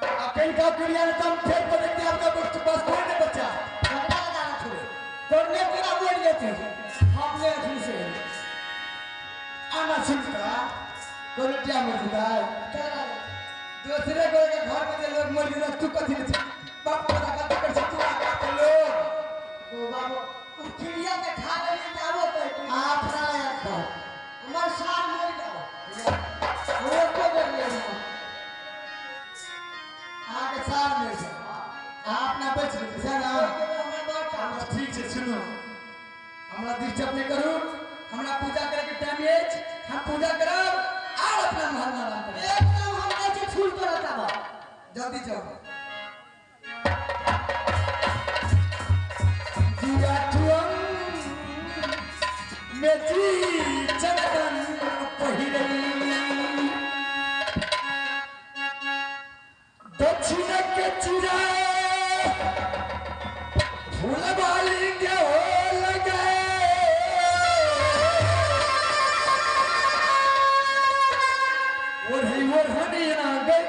अकेले का क्रिया ने तुम फिर तो देखते आपका बस कोई नहीं बच्चा झगड़ा लगाना छोड़े करने तेरा बोल लेते हमने अभी से आना सुनता कोलटिया में जुदा दूसरे को के घर में लोग मर गए तू कथि ले बाप का का कर तू आका के लोग ओ बाबू तुम क्रिया के खा ले जाओ तो आप ना यार तो हमार साथ मर जाओ वो को कर ले आगे साथ में से आप ना बच गए ना ठीक है सुनो हमरा डिस्टर्ब नहीं करू हमरा पूजा करे के टाइम है हम पूजा करब और अपना महल में एकदम हम ऐसे फूल तो रहता बा जल्दी जाओ दिया तुम मेरी चंदन पहिरई दक्षिण के चिरा फूल वाली के हो लगे और हनी ना गए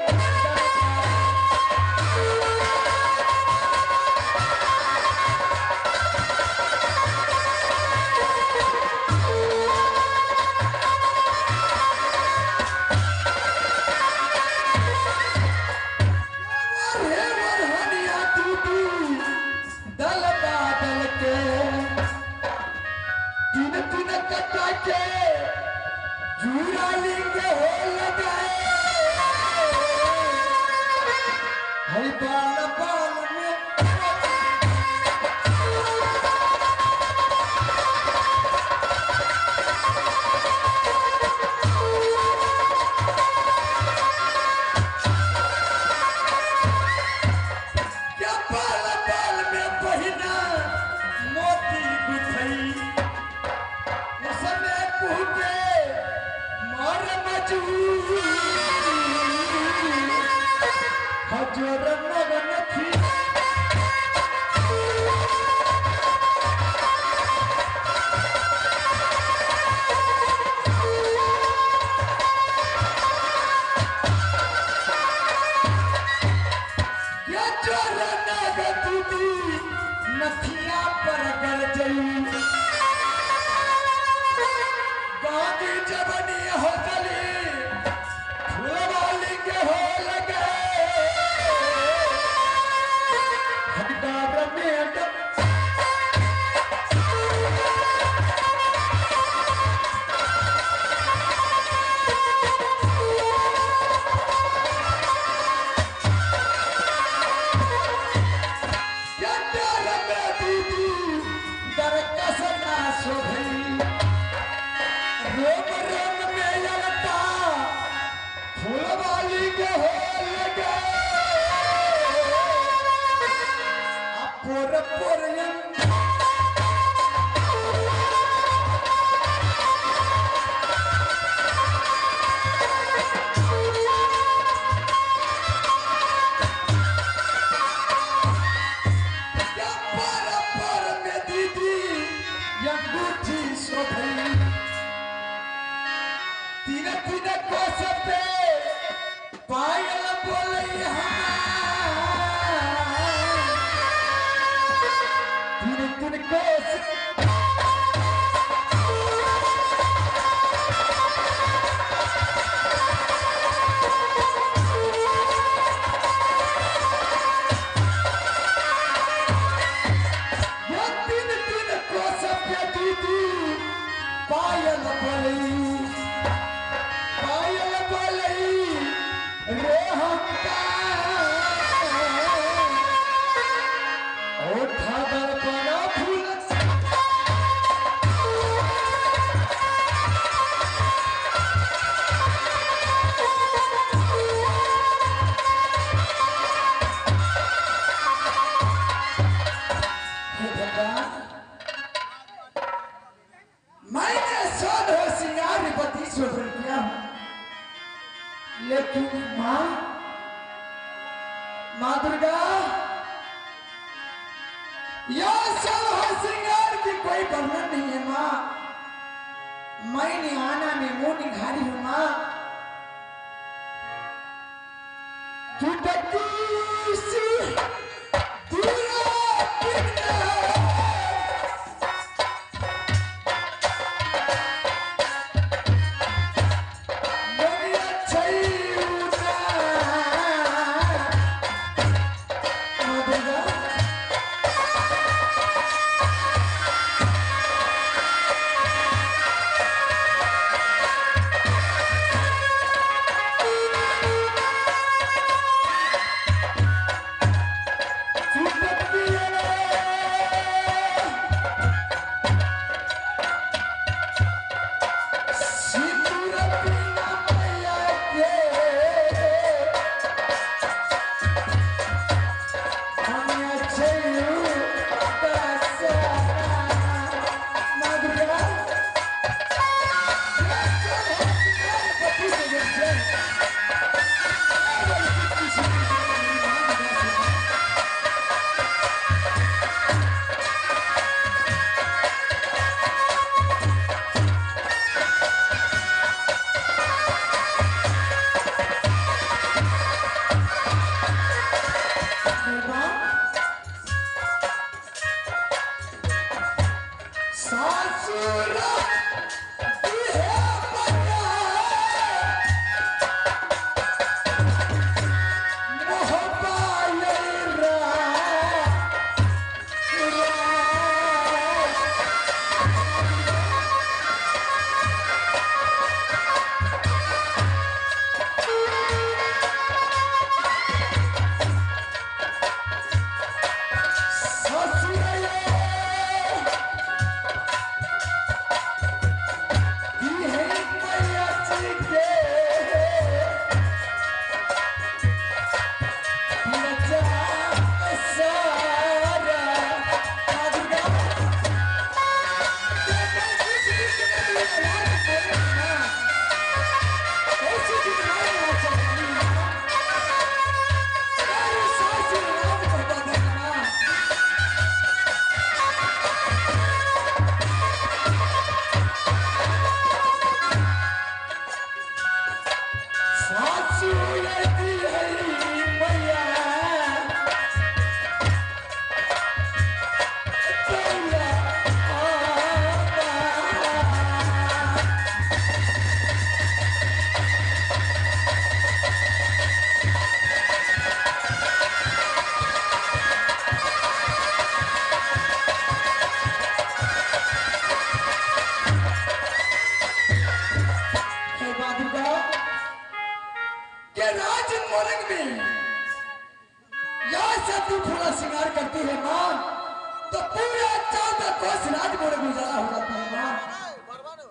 लेकिन माँ माँ दुर्गा यह सब श्रृंगार की कोई वर्णन नहीं है माँ। मैंने आना में मुंह निघारी हूँ माँ।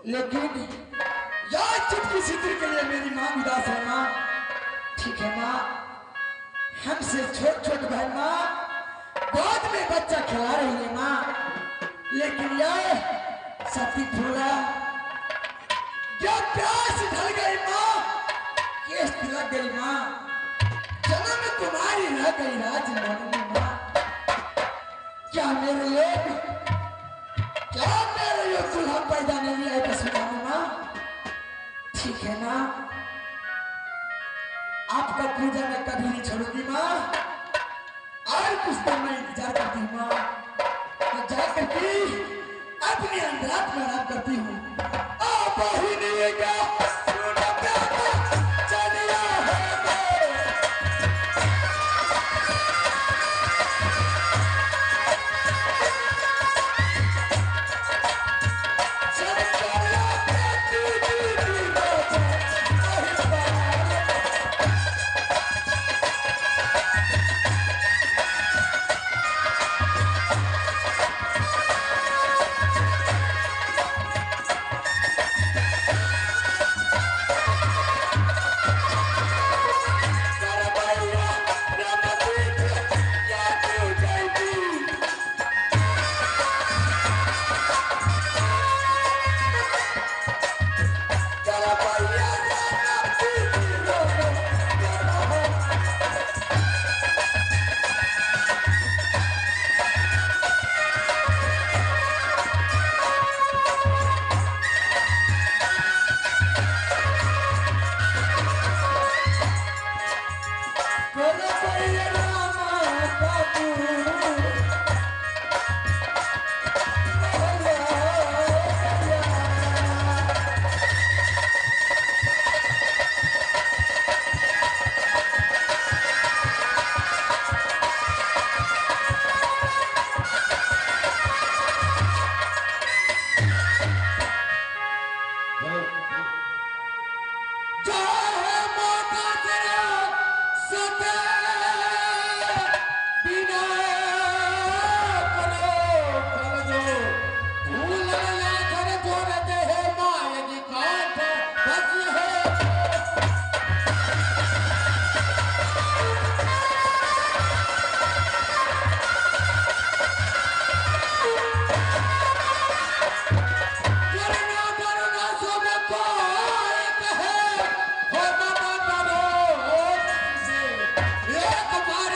लेकिन यार चुटकी सिद्धि के लिए मेरी माँ उदास है माँ। ठीक है माँ, हमसे छोट छोट बहन माँ गोद में बच्चा खिला रही है माँ, लेकिन यार सती फूला क्या प्यास ढल गई माँ, केस लग गई माँ, जन्म तुम्हारी रह गई राजमहल में माँ। क्या मेरे लिए चूल्हा पैदा नहीं आए सुनाओ माँ। ठीक है माँ, आपका पूजा मैं कभी नहीं छोड़ूंगी माँ, और कुछ दिन मैं इंतजार करती हूँ माँ, तो जाकर के अपनी अंधरात में आराम करती हूँ। आप ही नहीं क्या एक बार